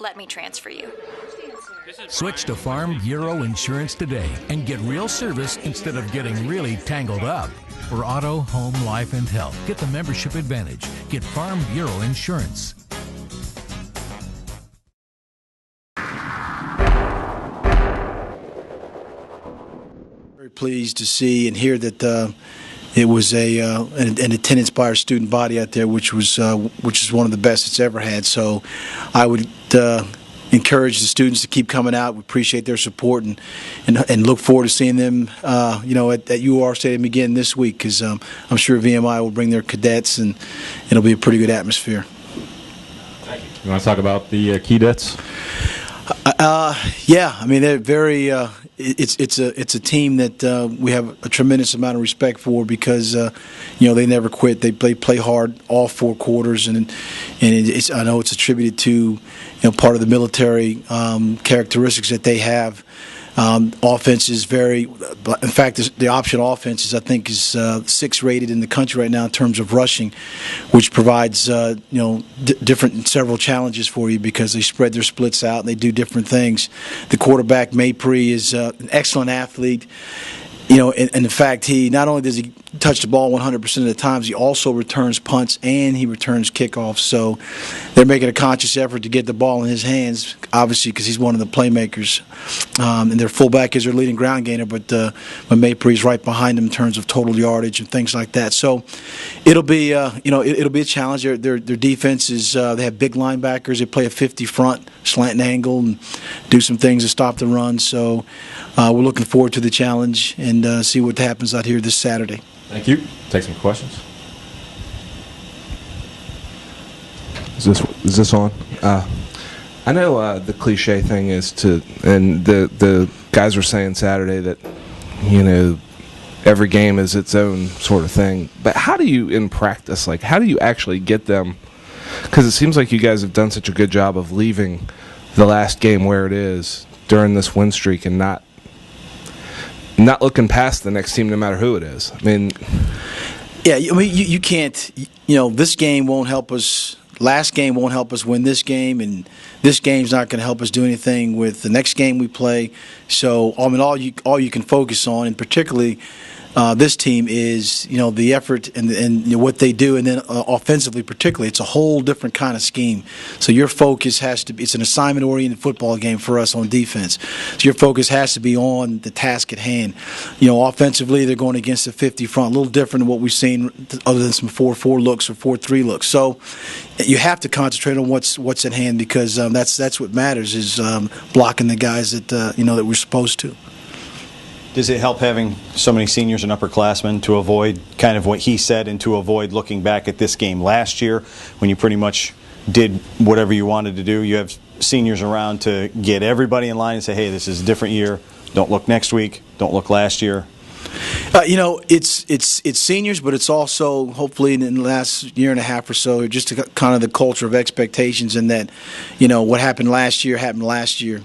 Let me transfer you. Switch to Farm Bureau Insurance today and get real service instead of getting really tangled up. For auto, home, life, and health, get the membership advantage. Get Farm Bureau Insurance. Very pleased to see and hear that it was an attendance by our student body out there, which is one of the best it's ever had. So I would encourage the students to keep coming out. We appreciate their support and look forward to seeing them at UR Stadium again this week, because I'm sure VMI will bring their cadets and it'll be a pretty good atmosphere. Thank you. You want to talk about the cadets? Yeah, I mean they're very. It's a team that we have a tremendous amount of respect for, because they never quit. They play hard all 4 quarters, and I know it's attributed to part of the military characteristics that they have. Offense is very. In fact, the option offense is, I think, 6th rated in the country right now in terms of rushing, which provides different several challenges for you, because they spread their splits out and they do different things. The quarterback Maypre is an excellent athlete. And in fact, he not only does he touch the ball 100% of the times, he also returns punts and he returns kickoffs. So they're making a conscious effort to get the ball in his hands, obviously, because he's one of the playmakers. And their fullback is their leading ground gainer, but Maypre's right behind him in terms of total yardage and things like that. So it'll be it'll be a challenge. Their defense is they have big linebackers. They play a 50 front, slant and angle, and do some things to stop the run. So we're looking forward to the challenge and see what happens out here this Saturday. Thank you. Take some questions. Is this on? I know the cliche thing is and the guys were saying Saturday that every game is its own sort of thing. But how do you, in practice, how do you actually get them? Because it seems like you guys have done such a good job of leaving the last game where it is during this win streak and not looking past the next team, no matter who it is. I mean, yeah, I mean, you can't. This game won't help us. Last game won't help us win this game, and this game's not going to help us do anything with the next game we play. So, I mean, all you can focus on, and particularly this team, is the effort and what they do, and then offensively, particularly, it's a whole different kind of scheme. So your focus has to be. It's an assignment-oriented football game for us on defense. So your focus has to be on the task at hand. Offensively, they're going against the 50 front, a little different than what we've seen, other than some 4-4 looks or 4-3 looks. So you have to concentrate on what's at hand, because that's what matters, is blocking the guys that we're supposed to. Does it help having so many seniors and upperclassmen to avoid kind of what he said, and to avoid looking back at this game last year when you pretty much did whatever you wanted to do? You have seniors around to get everybody in line and say, hey, this is a different year. Don't look next week. Don't look last year. It's seniors, but it's also, hopefully, in the last year and a half or so, just kind of the culture of expectations, and that, what happened last year happened last year.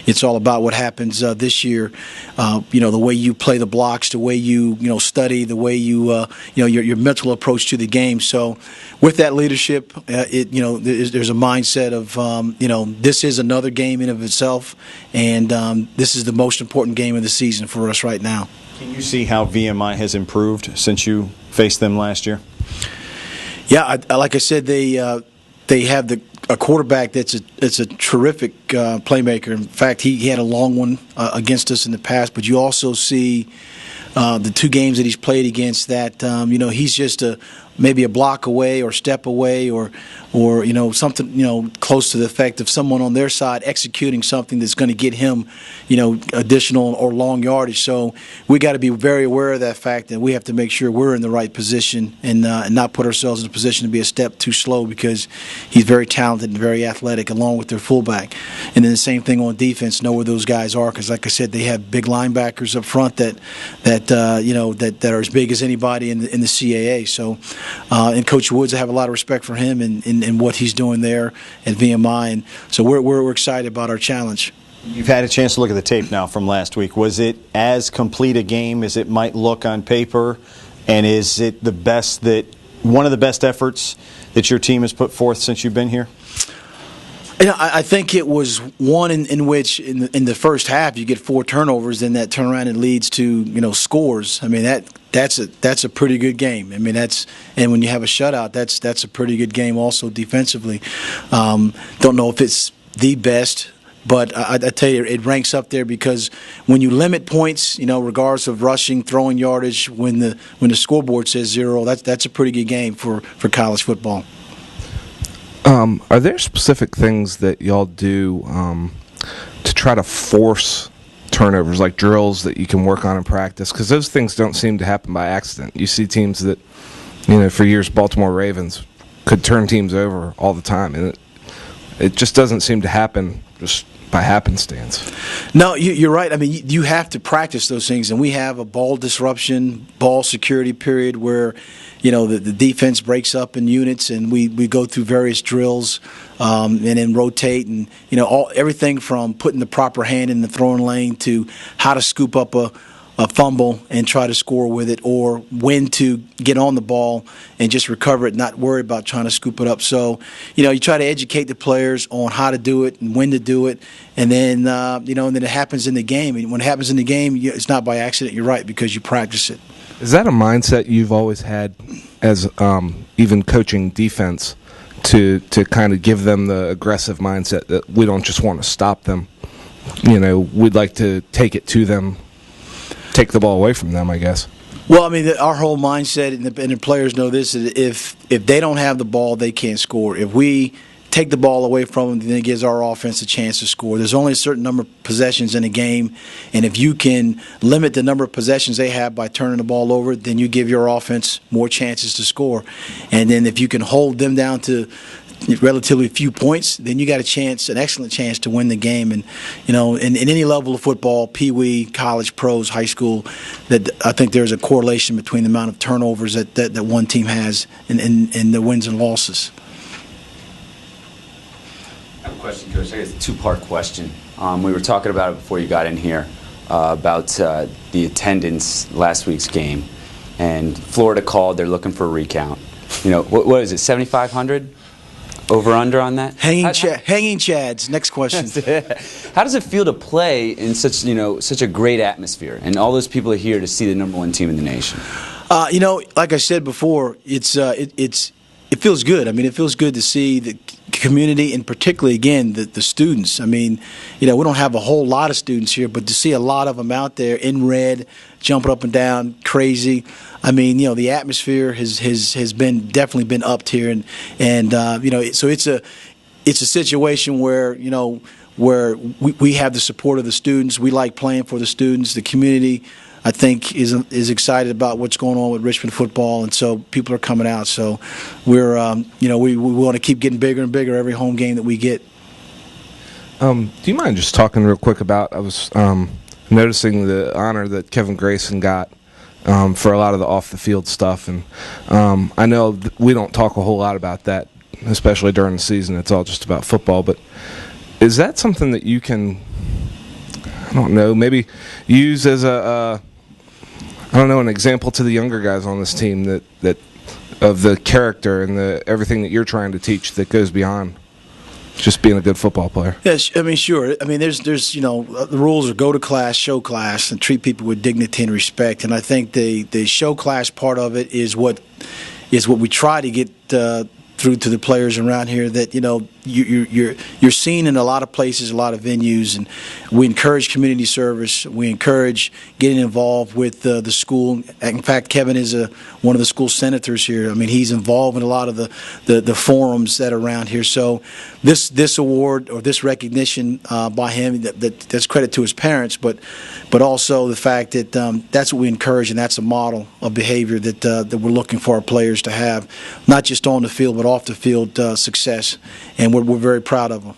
It's all about what happens this year. The way you play the blocks, the way you study, the way you your mental approach to the game. So, with that leadership, there's a mindset of this is another game in of itself, and this is the most important game of the season for us right now. Can you see how VMI has improved since you faced them last year? Yeah, like I said, they have a quarterback that's a terrific playmaker. In fact, he had a long one against us in the past. But you also see the 2 games that he's played against that he's just maybe a block away or step away or something close to the effect of someone on their side executing something that's going to get him additional or long yardage. So we got to be very aware of that fact, and we have to make sure we're in the right position and not put ourselves in a position to be a step too slow, because he's very talented and very athletic, along with their fullback. And then the same thing on defense, know where those guys are, because like I said, they have big linebackers up front that are as big as anybody in the CAA. So and Coach Woods, I have a lot of respect for him and what he's doing there at VMI, and so we're excited about our challenge. You've had a chance to look at the tape now from last week. Was it as complete a game as it might look on paper, and is it one of the best efforts that your team has put forth since you've been here? I think it was one in which in the first half you get 4 turnovers, then that turnaround and leads to scores. I mean that's a pretty good game. I mean and when you have a shutout, that's a pretty good game also defensively. Don't know if it's the best, but I tell you it ranks up there because when you limit points, regardless of rushing, throwing yardage, when the scoreboard says 0, that's a pretty good game for college football. Are there specific things that y'all do to try to force turnovers, like drills that you can work on in practice? Because those things don't seem to happen by accident. You see teams that, for years, Baltimore Ravens could turn teams over all the time, and it just doesn't seem to happen just by happenstance. No, you're right. I mean, you have to practice those things, and we have a ball disruption, ball security period where the defense breaks up in units, and we go through various drills and then rotate, and everything from putting the proper hand in the throwing lane to how to scoop up a fumble and try to score with it, or when to get on the ball and just recover it, not worry about trying to scoop it up. So, you try to educate the players on how to do it and when to do it, and then and then it happens in the game. And when it happens in the game, it's not by accident. You're right, because you practice it. Is that a mindset you've always had as even coaching defense to kind of give them the aggressive mindset that we don't just want to stop them? We'd like to take it to them, take the ball away from them, I guess. Well, I mean, our whole mindset, and the players know this, is if they don't have the ball, they can't score. If we take the ball away from them, then it gives our offense a chance to score. There's only a certain number of possessions in a game, and if you can limit the number of possessions they have by turning the ball over, then you give your offense more chances to score. And then if you can hold them down to relatively few points, then you got an excellent chance to win the game. And in any level of football, pee-wee, college, pros, high school, that I think there's a correlation between the amount of turnovers that one team has and the wins and losses. I have a question, Coach. I guess it's a 2-part question. We were talking about it before you got in here about the attendance last week's game, and Florida called. They're looking for a recount. What is it? 7,500 over under on that? Hanging chads. Next question. How does it feel to play in such a great atmosphere, and all those people are here to see the #1 team in the nation? Like I said before, it feels good. I mean, it feels good to see the community, and particularly, again, the students. I mean, we don't have a whole lot of students here, but to see a lot of them out there in red, jumping up and down, crazy. I mean, the atmosphere has definitely been upped here, and so it's a situation where where we have the support of the students. We like playing for the students. The community, I think, is excited about what's going on with Richmond football, and so people are coming out. So we're we want to keep getting bigger and bigger every home game that we get. Do you mind just talking real quick about? I was noticing the honor that Kevin Grayson got for a lot of the off the field stuff, and I know we don't talk a whole lot about that, especially during the season. It's all just about football, but is that something that you can, I don't know, maybe use as an example to the younger guys on this team that of the character and everything that you're trying to teach that goes beyond just being a good football player? Yes, I mean, sure. I mean, there's the rules are go to class, show class, and treat people with dignity and respect. And I think the show class part of it is what we try to get through to the players around here, that you're seen in a lot of places, a lot of venues, and we encourage community service. We encourage getting involved with the school. In fact, Kevin is one of the school senators here. I mean, he's involved in a lot of the forums that are around here. So this award or this recognition by him, that's credit to his parents, but also the fact that that's what we encourage, and that's a model of behavior that we're looking for our players to have, not just on the field but off the field success, and we're very proud of them.